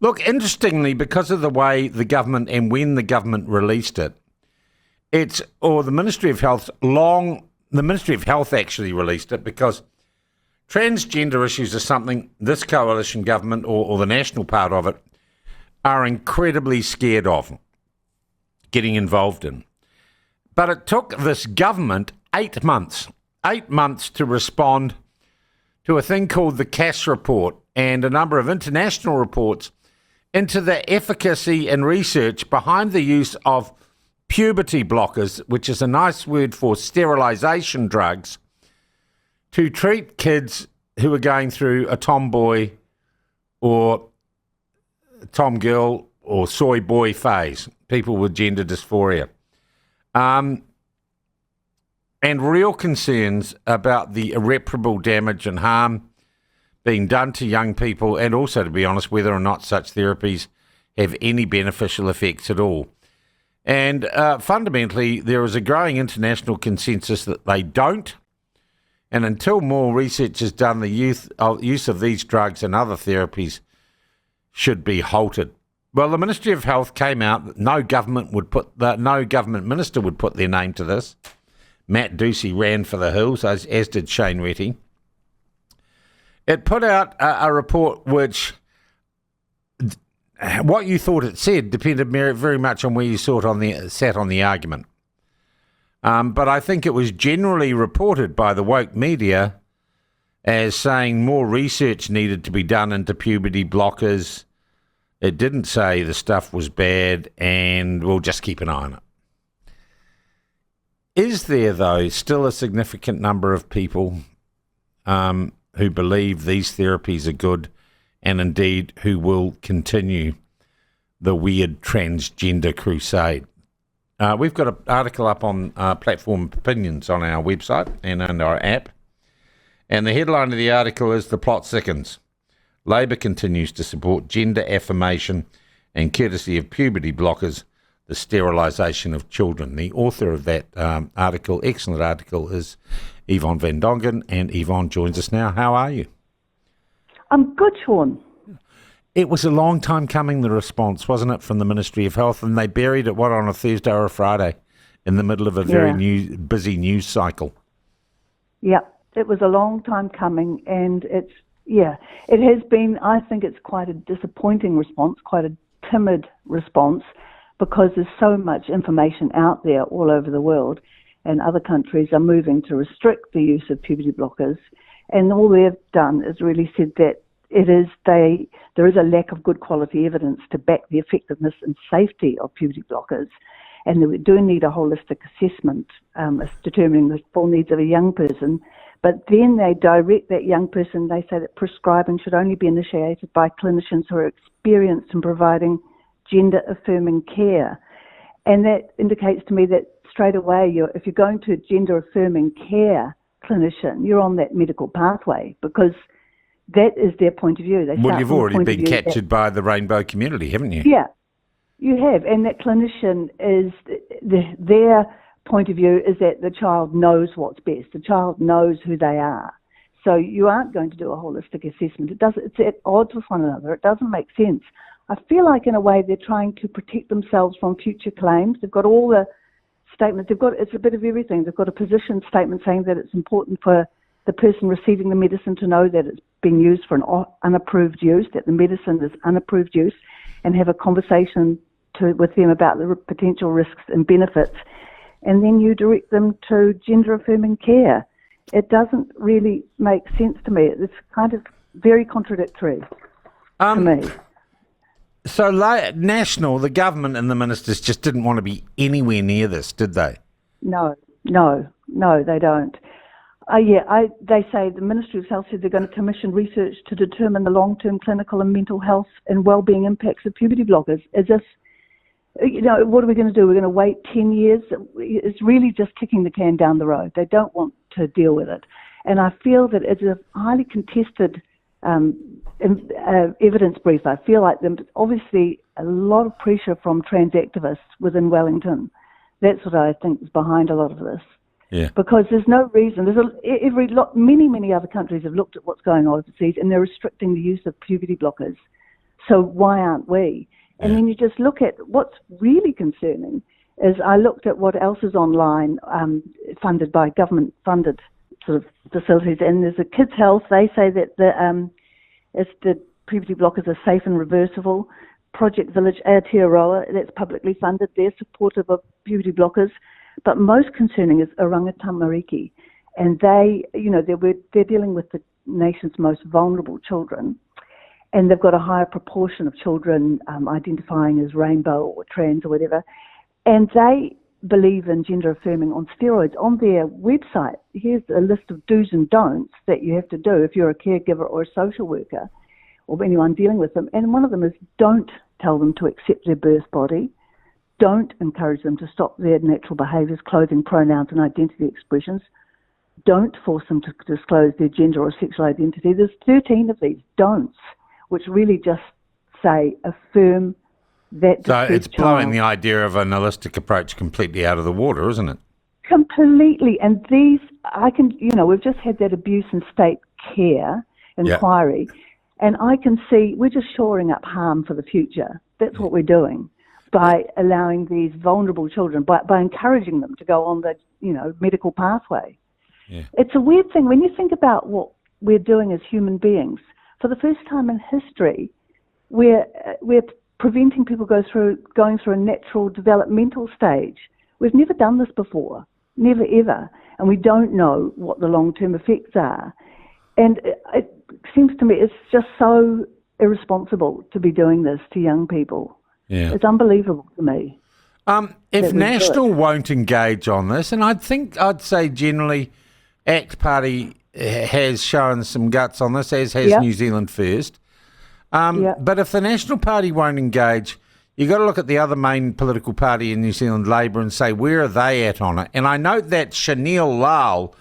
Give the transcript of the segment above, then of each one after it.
Look, interestingly, because of the way the government and when the government released it, the Ministry of Health actually released it because transgender issues are something this coalition government or the national part of it are incredibly scared of getting involved in. But it took this government 8 months to respond to a thing called the Cass report and a number of international reports into the efficacy and research behind the use of puberty blockers, which is a nice word for sterilisation drugs, to treat kids who are going through a tomboy or tomgirl or soy boy phase, people with gender dysphoria. And real concerns about the irreparable damage and harm being done to young people, and also, to be honest, whether or not such therapies have any beneficial effects at all. And fundamentally, there is a growing international consensus that they don't. And until more research is done, the use of these drugs and other therapies should be halted. Well, the Ministry of Health came out that no government minister would put their name to this. Matt Ducey ran for the hills, as did Shane Retty. It put out a report which, what you thought it said depended very much on where you sat on the argument. But I think it was generally reported by the woke media as saying more research needed to be done into puberty blockers. It didn't say the stuff was bad and we'll just keep an eye on it. Is there, though, still a significant number of people who believe these therapies are good and indeed who will continue the weird transgender crusade? We've got an article up on Platform Opinions on our website and on our app. And the headline of the article is "The Plot Thickens. Labor continues to support gender affirmation and courtesy of puberty blockers, the sterilisation of children." The author of that article, excellent article, is Yvonne van Dongen. And Yvonne joins us now. How are you? I'm good, Sean. It was a long time coming, the response, wasn't it, from the Ministry of Health? And they buried it, on a Thursday or a Friday in the middle of a very busy news cycle. Yeah, it was a long time coming, and it has been, I think it's quite a disappointing response, quite a timid response, because there's so much information out there all over the world, and other countries are moving to restrict the use of puberty blockers, and all they've done is really said that there is a lack of good quality evidence to back the effectiveness and safety of puberty blockers, and that we do need a holistic assessment determining the full needs of a young person. But then they direct that young person, they say that prescribing should only be initiated by clinicians who are experienced in providing gender-affirming care. And that indicates to me that straight away, if you're going to a gender-affirming care clinician, you're on that medical pathway, because that is their point of view. Well, you've already been captured by the rainbow community, haven't you? Yeah, you have. And that clinician is, their point of view is that the child knows what's best. The child knows who they are. So you aren't going to do a holistic assessment. It's at odds with one another. It doesn't make sense. I feel like, in a way, they're trying to protect themselves from future claims. They've got all the statements. It's a bit of everything. They've got a position statement saying that it's important for the person receiving the medicine to know that it's being used for an unapproved use, that the medicine is unapproved use, and have a conversation with them about the potential risks and benefits. And then you direct them to gender-affirming care. It doesn't really make sense to me. It's kind of very contradictory to me. So the government and the ministers just didn't want to be anywhere near this, did they? No, they don't. They say the Ministry of Health said they're going to commission research to determine the long-term clinical and mental health and well-being impacts of puberty blockers, as if, what are we going to do? We're going to wait 10 years? It's really just kicking the can down the road. They don't want to deal with it. And I feel that it's a highly contested evidence brief. I feel like there's obviously a lot of pressure from trans activists within Wellington. That's what I think is behind a lot of this. Yeah. Because there's no reason. Many other countries have looked at what's going on overseas, and they're restricting the use of puberty blockers. So why aren't we? And then you just look at what's really concerning is I looked at what else is online, funded by government-funded sort of facilities, and there's a Kids Health. They say that the puberty blockers are safe and reversible. Project Village Aotearoa, that's publicly funded. They're supportive of puberty blockers. But most concerning is Oranga Tamariki. And they're dealing with the nation's most vulnerable children. And they've got a higher proportion of children identifying as rainbow or trans or whatever. And they believe in gender affirming on steroids. On their website, here's a list of do's and don'ts that you have to do if you're a caregiver or a social worker or anyone dealing with them. And one of them is don't tell them to accept their birth body. Don't encourage them to stop their natural behaviours, clothing, pronouns and identity expressions. Don't force them to disclose their gender or sexual identity. There's 13 of these don'ts, which really just say affirm that. So it's blowing the idea of an holistic approach completely out of the water, isn't it? Completely. And these, we've just had that abuse and state care inquiry, and I can see we're just shoring up harm for the future. That's what we're doing by allowing these vulnerable children, by encouraging them to go on the, medical pathway. Yeah. It's a weird thing when you think about what we're doing as human beings. For the first time in history, we're preventing people going through a natural developmental stage. We've never done this before, never ever, and we don't know what the long-term effects are. And it seems to me it's just so irresponsible to be doing this to young people. Yeah. It's unbelievable to me. If National won't engage on this, and I'd say generally ACT Party has shown some guts on this, as has New Zealand First. But if the National Party won't engage, you've got to look at the other main political party in New Zealand, Labour, and say, where are they at on it? And I note that Chanel Lal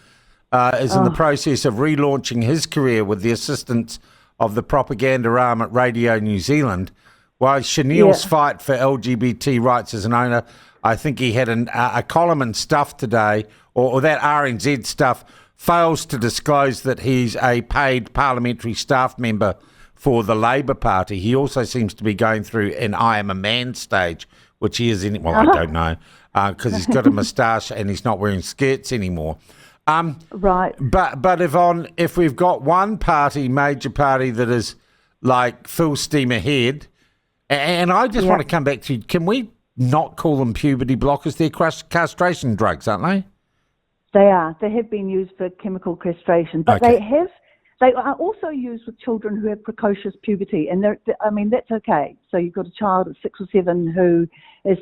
is in the process of relaunching his career with the assistance of the propaganda arm at Radio New Zealand. While Chanel's fight for LGBT rights as an owner, I think he had a column in Stuff today, or that RNZ Stuff, fails to disclose that he's a paid parliamentary staff member for the Labour Party. He also seems to be going through an I am a man stage, which he is in, I don't know, because he's got a moustache and he's not wearing skirts anymore. Right. But Yvonne, if we've got one major party that is like full steam ahead, and I just want to come back to you, can we not call them puberty blockers? They're castration drugs, aren't they? They are. They have been used for chemical castration, but they are also used with children who have precocious puberty, and that's okay. So you've got a child at 6 or 7 who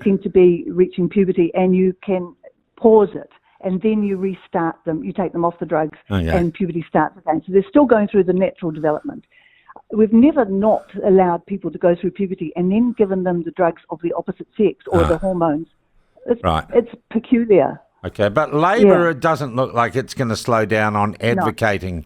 seems to be reaching puberty, and you can pause it, and then you restart them. You take them off the drugs, and puberty starts again. So they're still going through the natural development. We've never not allowed people to go through puberty and then given them the drugs of the opposite sex or the hormones. It's peculiar. Okay, but Labour, it doesn't look like it's going to slow down on advocating